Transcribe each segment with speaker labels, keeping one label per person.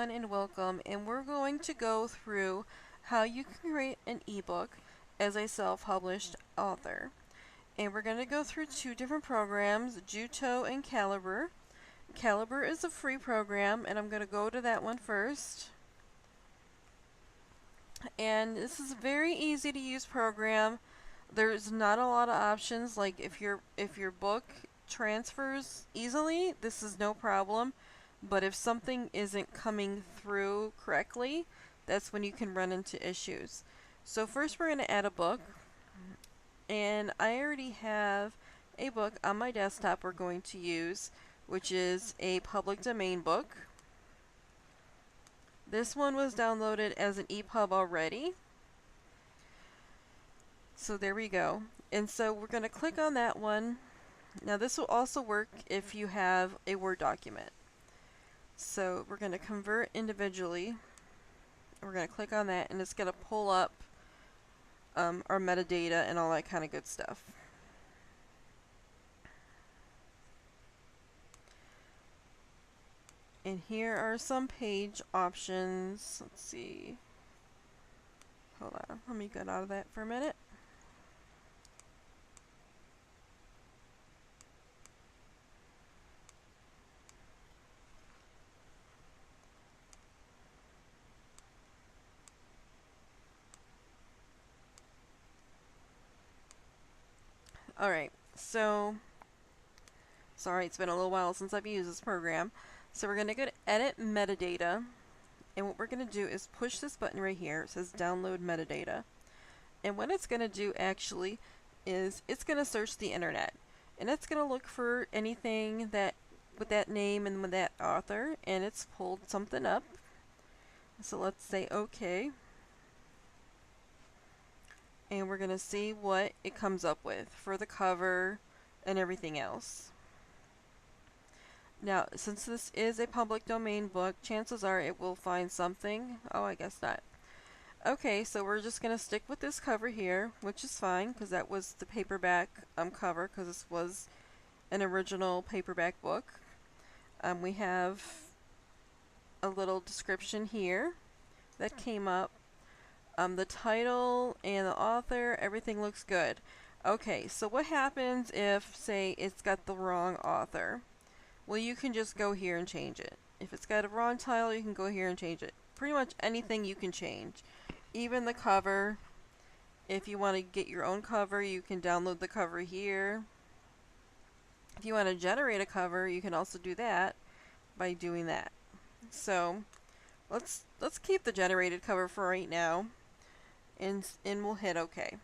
Speaker 1: everyone and welcome, and we're going to go through how you can create an ebook as a self-published author. And we're going to go through two different programs, Juto and Calibre. Calibre is a free program, and I'm going to go to that one first. And this is a very easy to use program. There's not a lot of options, like if your book transfers easily, this is no problem. But if something isn't coming through correctly, that's when you can run into issues. So first we're going to add a book. And I already have a book on my desktop we're going to use, which is a public domain book. This one was downloaded as an EPUB already. So there we go. And so we're going to click on that one. Now this will also work if you have a Word document. So we're going to convert individually. We're going to click on that, and it's going to pull up our metadata and all that kind of good stuff. And here are some page options. Let's see. Hold on. Let me get out of that for a minute. Alright, so sorry, it's been a little while since I've used this program. So we're going to go to Edit Metadata, and what we're going to do is push this button right here. It says Download Metadata. And what it's going to do actually is it's going to search the internet, and it's going to look for anything that with that name and with that author, and it's pulled something up. So let's say OK. And we're going to see what it comes up with for the cover and everything else. Now, since this is a public domain book, chances are it will find something. Oh, I guess not. Okay, so we're just going to stick with this cover here, which is fine because that was the paperback cover, because this was an original paperback book. We have a little description here that came up. The title and the author, everything looks good. Okay, so what happens if, say, it's got the wrong author? Well, you can just go here and change it. If it's got a wrong title, you can go here and change it. Pretty much anything you can change. Even the cover. If you want to get your own cover, you can download the cover here. If you want to generate a cover, you can also do that by doing that. So, let's keep the generated cover for right now. And we'll hit OK.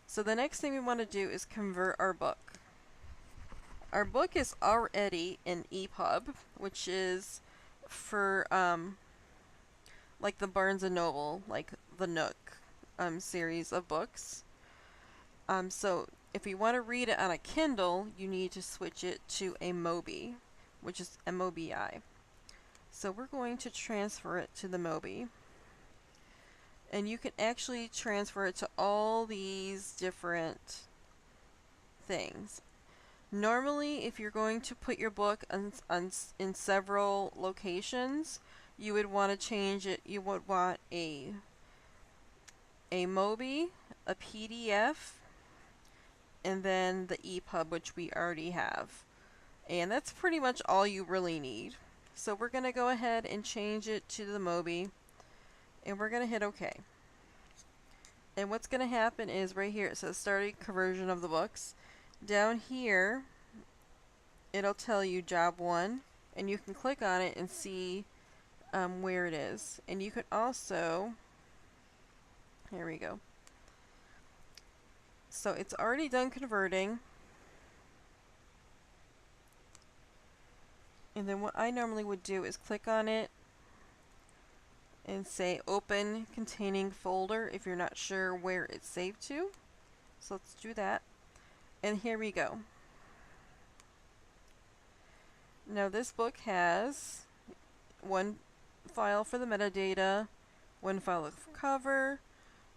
Speaker 1: So the next thing we want to do is convert our book. Our book is already in EPUB, which is for like the Barnes & Noble, like the Nook series of books. So if you want to read it on a Kindle, you need to switch it to a Mobi, which is MOBI. So we're going to transfer it to the Mobi. And you can actually transfer it to all these different things. Normally, if you're going to put your book in several locations, you would want to change it. You would want a Mobi, a PDF, and then the EPUB, which we already have. And that's pretty much all you really need. So we're going to go ahead and change it to the Mobi. And we're going to hit OK. And what's going to happen is right here it says starting conversion of the books. Down here it'll tell you job 1, and you can click on it and see where it is. And you can also, here we go. So it's already done converting. And then what I normally would do is click on it and say open containing folder if you're not sure where it's saved to. So let's do that. And here we go. Now this book has one file for the metadata, one file for cover,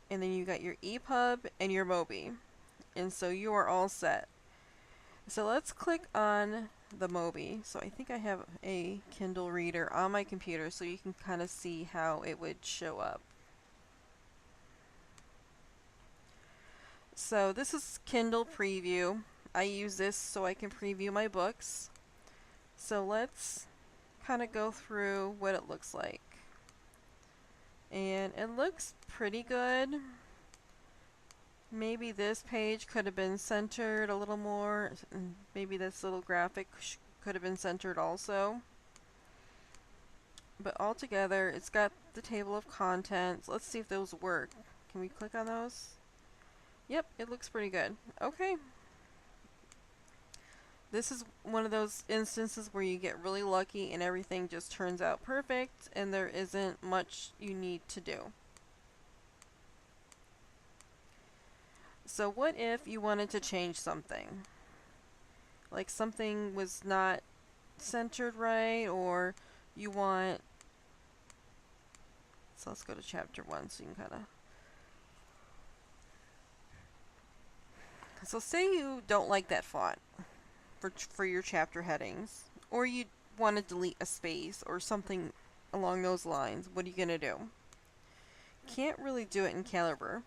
Speaker 1: and then you got your EPUB and your Mobi. And so you are all set. So let's click on the Mobi. So I think I have a Kindle reader on my computer so you can kind of see how it would show up. So this is Kindle Preview. I use this so I can preview my books. So let's kind of go through what it looks like. And it looks pretty good. Maybe this page could have been centered a little more. Maybe this little graphic could have been centered also. But altogether, it's got the table of contents. Let's see if those work. Can we click on those? Yep, it looks pretty good. Okay. This is one of those instances where you get really lucky and everything just turns out perfect and there isn't much you need to do. So what if you wanted to change something? Like something was not centered right, or you want... So let's go to chapter 1 so you can kind of... So say you don't like that font for your chapter headings, or you want to delete a space or something along those lines. What are you going to do? Can't really do it in Calibre.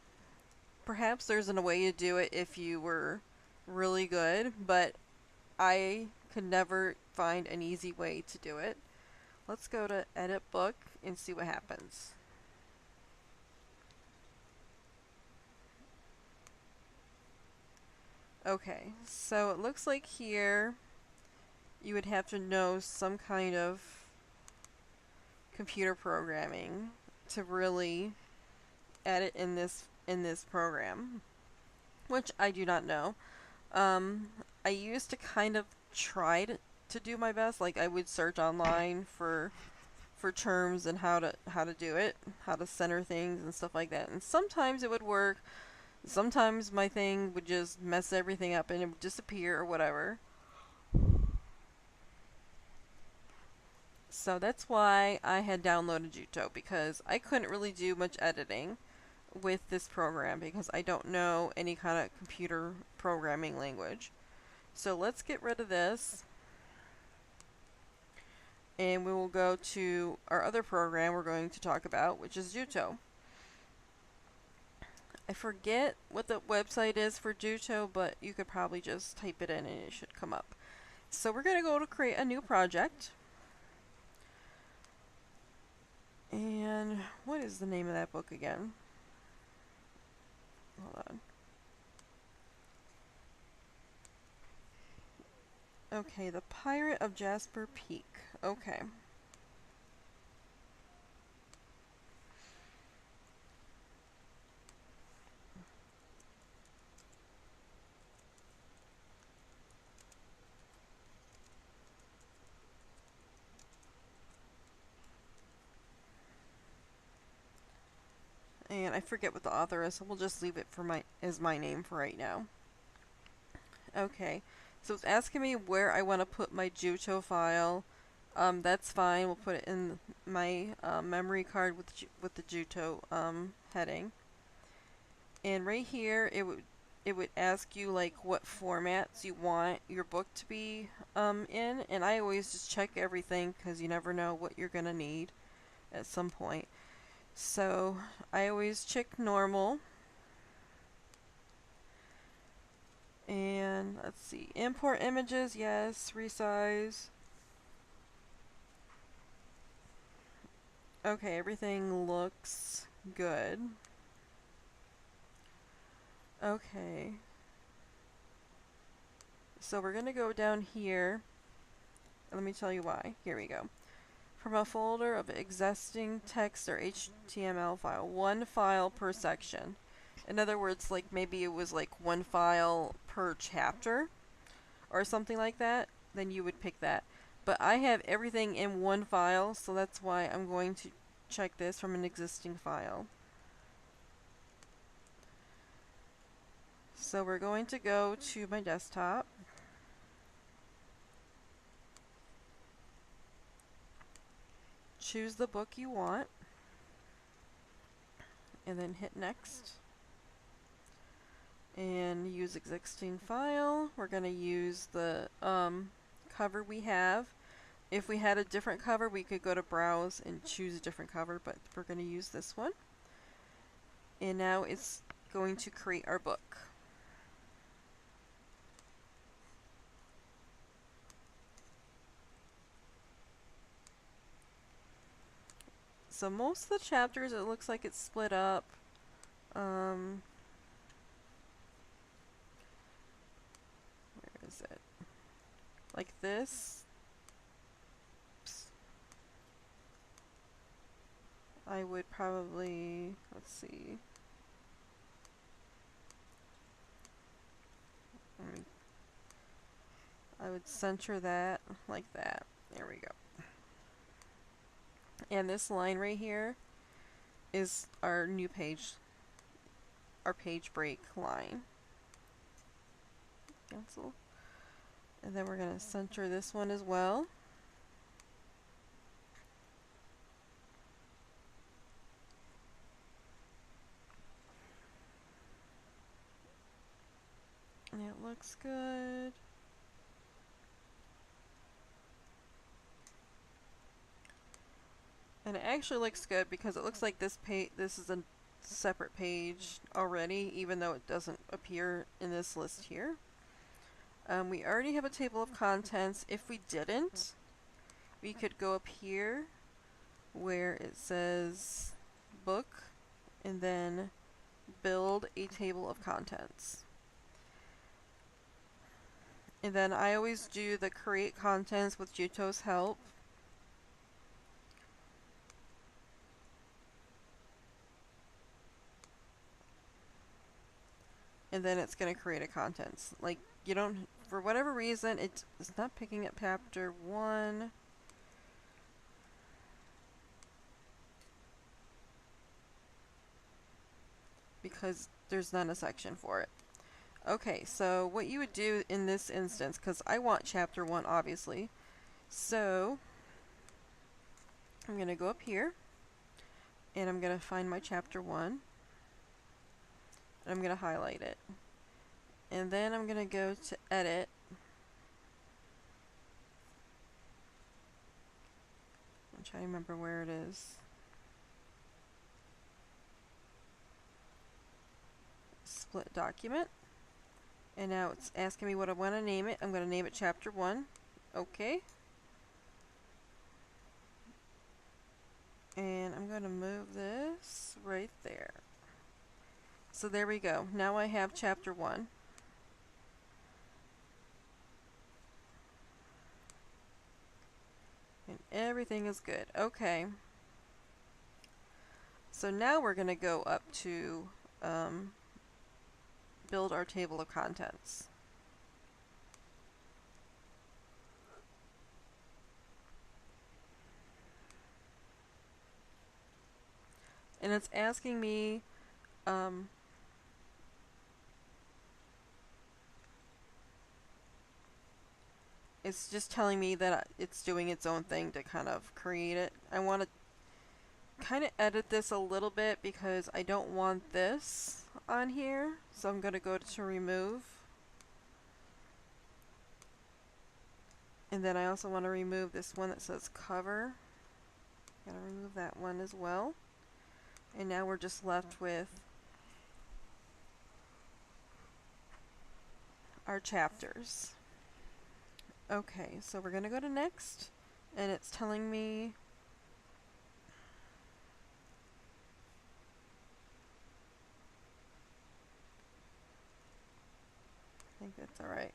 Speaker 1: Perhaps there's a way to do it if you were really good, but I could never find an easy way to do it. Let's go to Edit Book and see what happens. Okay, so it looks like here you would have to know some kind of computer programming to really edit in this program, which I do not know. I used to kind of try to do my best. Like I would search online for terms and how to do it, how to center things and stuff like that. And sometimes it would work. Sometimes my thing would just mess everything up and it would disappear or whatever. So that's why I had downloaded Juto, because I couldn't really do much editing with this program because I don't know any kind of computer programming language. So let's get rid of this. And we will go to our other program we're going to talk about, which is Juto. I forget what the website is for Juto, but you could probably just type it in and it should come up. So we're going to go to create a new project. And what is the name of that book again? Hold on. Okay, The Pirate of Jasper Peak. Okay. And I forget what the author is, so we'll just leave it for as my name for right now. Okay, so it's asking me where I want to put my Juto file. That's fine. We'll put it in my memory card with the Juto heading. And right here, it would ask you like what formats you want your book to be in, and I always just check everything because you never know what you're gonna need at some point. So I always check normal. And let's see, import images, yes, resize. Okay, everything looks good. Okay. So we're gonna go down here. Let me tell you why. Here we go. From a folder of existing text or HTML file, one file per section. In other words, like maybe it was like one file per chapter or something like that, then you would pick that. But I have everything in one file, so that's why I'm going to check this from an existing file. So we're going to go to my desktop. Choose the book you want. And then hit next. and use existing file. We're going to use the cover we have. If we had a different cover, we could go to browse and choose a different cover, but we're going to use this one. And now it's going to create our book. So most of the chapters, it looks like it's split up. Where is it? Like this. I would probably, let's see. I would center that like that. There we go. And this line right here is our new page, our page break line. Cancel. And then we're going to center this one as well. And it looks good. And it actually looks good because it looks like this is a separate page already, even though it doesn't appear in this list here. We already have a table of contents. If we didn't, we could go up here where it says book and then build a table of contents. And then I always do the create contents with Juto's help. And then it's going to create a contents. Like, you don't, for whatever reason, it's not picking up chapter 1. Because there's not a section for it. Okay, so what you would do in this instance, because I want chapter 1 obviously, so I'm going to go up here and I'm going to find my chapter 1 and I'm going to highlight it. And then I'm going to go to edit. I'm trying to remember where it is. Split document. And now it's asking me what I want to name it. I'm going to name it chapter 1. Okay. And I'm going to move this right there. So there we go. Now I have chapter 1. And everything is good. Okay. So now we're going to go up to build our table of contents. And it's asking me it's just telling me that it's doing its own thing to kind of create it. I want to kind of edit this a little bit because I don't want this on here. So I'm going to go to remove. And then I also want to remove this one that says cover. Gotta remove that one as well. And now we're just left with our chapters. Okay, so we're gonna go to next, and it's telling me I think that's alright.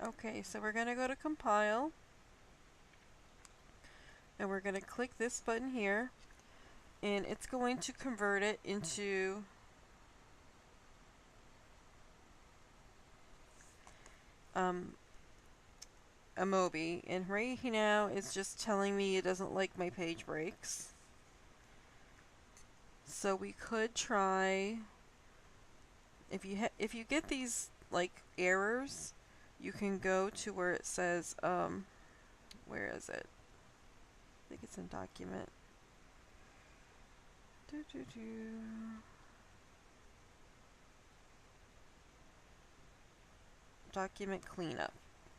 Speaker 1: Okay, so we're going to go to compile, and we're going to click this button here, and it's going to convert it into a Mobi, and right now it's just telling me it doesn't like my page breaks. So we could try, if you get these like errors, you can go to where it says where is it? I think it's in document. Document cleanup.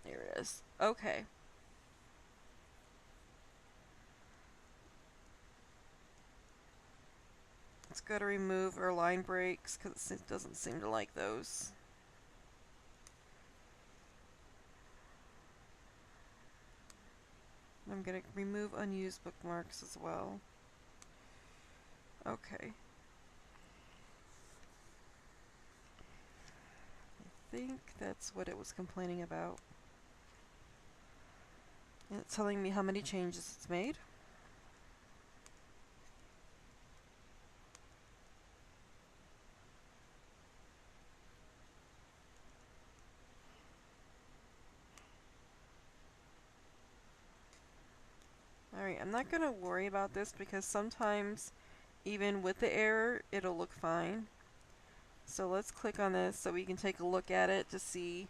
Speaker 1: There it is. Okay. Let's go to remove our line breaks because it doesn't seem to like those. I'm going to remove unused bookmarks as well. Okay. I think that's what it was complaining about. And it's telling me how many changes it's made. Alright, I'm not going to worry about this because sometimes even with the error it'll look fine. So let's click on this so we can take a look at it to see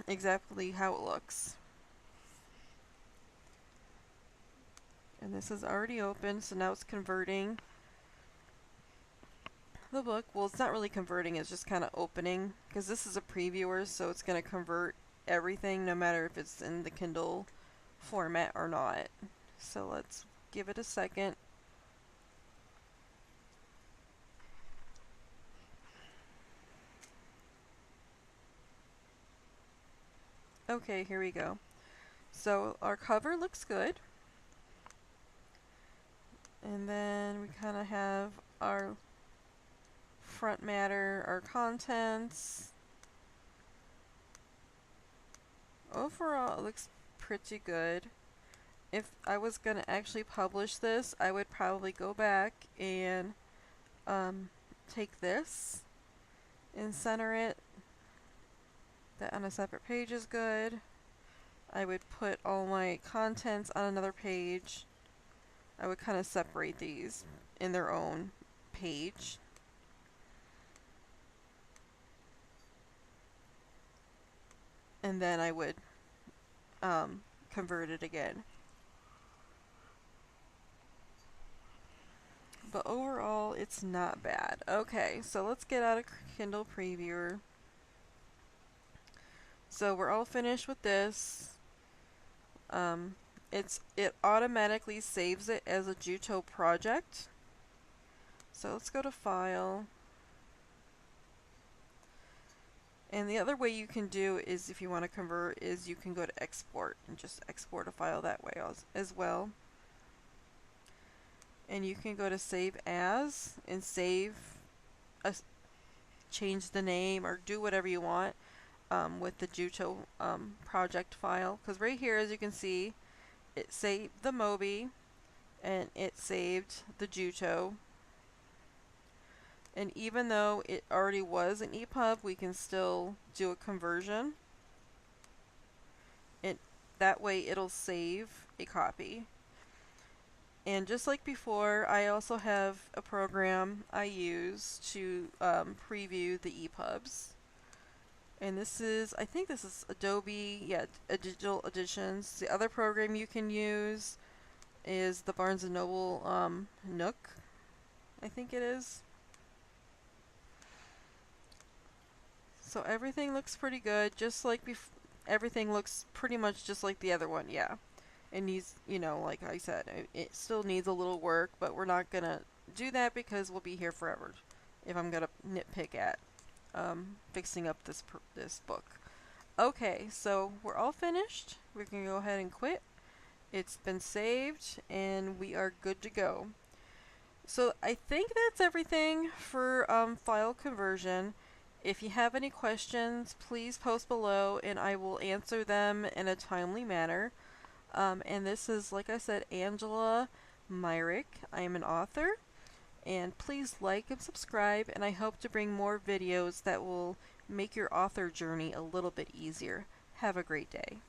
Speaker 1: exactly how it looks. And this is already open, so now it's converting the book. Well, it's not really converting, it's just kind of opening, because this is a previewer, so it's going to convert everything no matter if it's in the Kindle format or not. So let's give it a second. Okay, here we go. So our cover looks good. And then we kind of have our front matter, our contents. Overall, it looks pretty good. If I was going to actually publish this, I would probably go back and take this and center it. That on a separate page is good. I would put all my contents on another page. I would kind of separate these in their own page. And then I would convert it again. But overall, it's not bad. Okay, so let's get out of Kindle Previewer. So we're all finished with this. It automatically saves it as a Juto project. So let's go to File. And the other way you can do is, if you want to convert, is you can go to Export and just export a file that way as well. And you can go to Save As and change the name or do whatever you want with the Juto project file. Because right here, as you can see, it saved the Mobi and it saved the Juto. And even though it already was an EPUB, we can still do a conversion. That way it'll save a copy. And just like before, I also have a program I use to preview the EPUBs. And this is, I think this is Adobe, Digital Editions. The other program you can use is the Barnes & Noble Nook, I think it is. So everything looks pretty good, just like everything looks pretty much just like the other one, yeah. It needs, like I said, it still needs a little work, but we're not gonna do that because we'll be here forever if I'm gonna nitpick at fixing up this book. Okay, so we're all finished. We can go ahead and quit. It's been saved, and we are good to go. So I think that's everything for file conversion. If you have any questions, please post below and I will answer them in a timely manner. And this is, like I said, Angela Myrick. I am an author. And please like and subscribe, and I hope to bring more videos that will make your author journey a little bit easier. Have a great day.